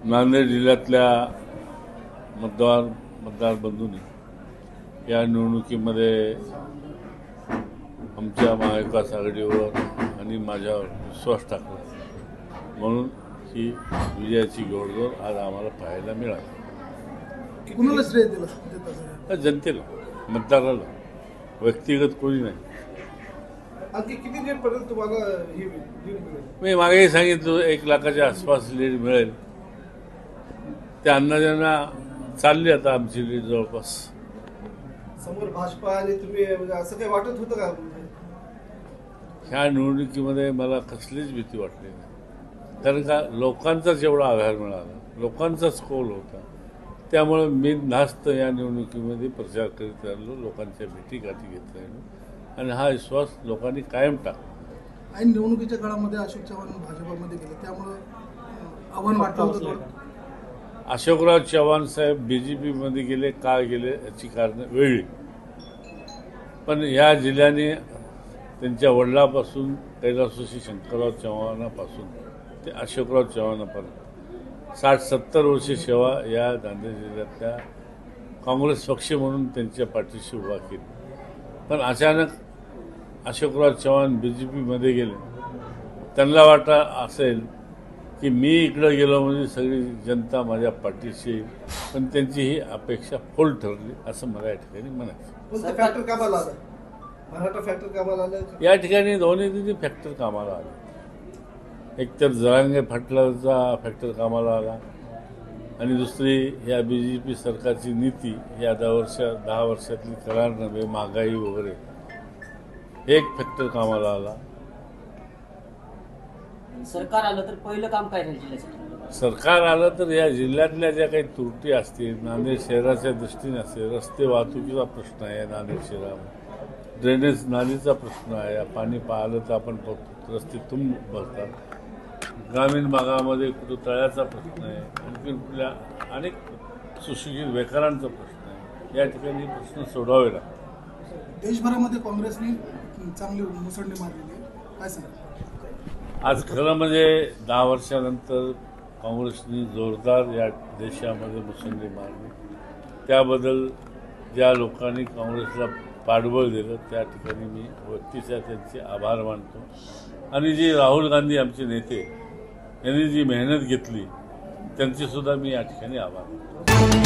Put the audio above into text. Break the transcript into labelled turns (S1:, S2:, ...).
S1: नांदेड जिल्ह्यातल्या मतदार बंधूंनी या निवडणुकीमध्ये आमच्या महाविकास आघाडीवर आणि माझ्यावर विश्वास टाकला, म्हणून ही विजयाची घोडदौड आज आम्हाला पाहायला मिळाली.
S2: कुणाला श्रेय दिलं?
S1: जनतेला, मतदाराला, व्यक्तिगत कोणी नाही.
S2: आणखी किती लीडपर्यंत तुम्हाला ही लीड मिळेल?
S1: मी मागेही सांगितलं 1 लाखाच्या आसपास लीड मिळेल. त्या अंदाजांना चालली आता आमची लीड जवळपास.
S2: समोर भाजपा आणि तुम्ही म्हणजे असं काही वाटत होतं का?
S1: ह्या निवडणुकीमध्ये मला कसलीच भीती वाटली नाही, कारण का लोकांचाच एवढा आधार मिळाला, लोकांचाच कौल होता. त्यामुळे मी नास्त या निवडणुकीमध्ये प्रचार करीत राहिलो, लोकांच्या भेटीगाठी घेत राहिलो आणि हा विश्वास लोकांनी कायम टाकला.
S2: ऐन निवडणुकीच्या काळामध्ये अशोक चव्हाण भाजपामध्ये गेले, त्यामुळे आव्हान वाटलं होतं.
S1: अशोकराव चव्हाण साहेब BJPमध्ये गेले, का गेले याची कारणं वेगळी, पण या जिल्ह्याने त्यांच्या वडिलापासून कैलासवासी शंकरराव चव्हाणापासून ते अशोकराव चव्हाणापर्यंत 60-70 वर्षे सेवा या नांदेड जिल्ह्यातल्या काँग्रेस पक्ष म्हणून त्यांच्या पाठीशी उभा केली. पण अचानक अशोकराव चव्हाण BJPमध्ये गेले. त्यांना वाटतं असेल की मी इकडं गेलो म्हणजे सगळी जनता माझ्या पाठीशी येईल, पण त्यांची ही अपेक्षा फोल ठरली असं मला या ठिकाणी म्हणायचं.
S2: फॅक्टर कामाला आलं, मराठा फॅक्टर कामाला आलं.
S1: या ठिकाणी दोन्ही फॅक्टर कामाला आले. एकतर जरांगे पाटलाचा फॅक्टर कामाला आला आणि दुसरी या BJP सरकारची नीती या 10 वर्षातली करार नव्हे, महागाई वगैरे, एक फॅक्टर कामाला आला.
S3: सरकार आलं तर पहिलं काम काय राहील जिल्ह्यासाठी?
S1: सरकार आलं तर या जिल्ह्यातल्या ज्या काही त्रुटी असतील, नांदेड शहराच्या दृष्टीने असेल, रस्ते वाहतुकीचा प्रश्न आहे, नांदेड शहरामध्ये ड्रेनेज नालीचा प्रश्न आहे, पाणी पाहिलं तर आपण रस्ते तुंब भरतात, ग्रामीण भागामध्ये कुठं तळ्याचा प्रश्न आहे, आणखी कुठल्या अनेक सुशिक्षित बेकारांचा प्रश्न आहे. या ठिकाणी प्रश्न सोडावे लागतात.
S2: देशभरामध्ये काँग्रेसने चांगली मुसंडी मारलेली आहे, काय सांगा?
S1: आज खरं म्हणजे 10 वर्षानंतर काँग्रेसने जोरदार या देशामध्ये मुसंडी मारली. त्याबद्दल ज्या लोकांनी काँग्रेसला पाठबळ दिलं त्या ठिकाणी मी व्यक्तीच्या त्यांचे आभार मानतो. आणि जे राहुल गांधी आमचे नेते यांनी जी मेहनत घेतली त्यांचेसुद्धा मी या ठिकाणी आभार मानतो.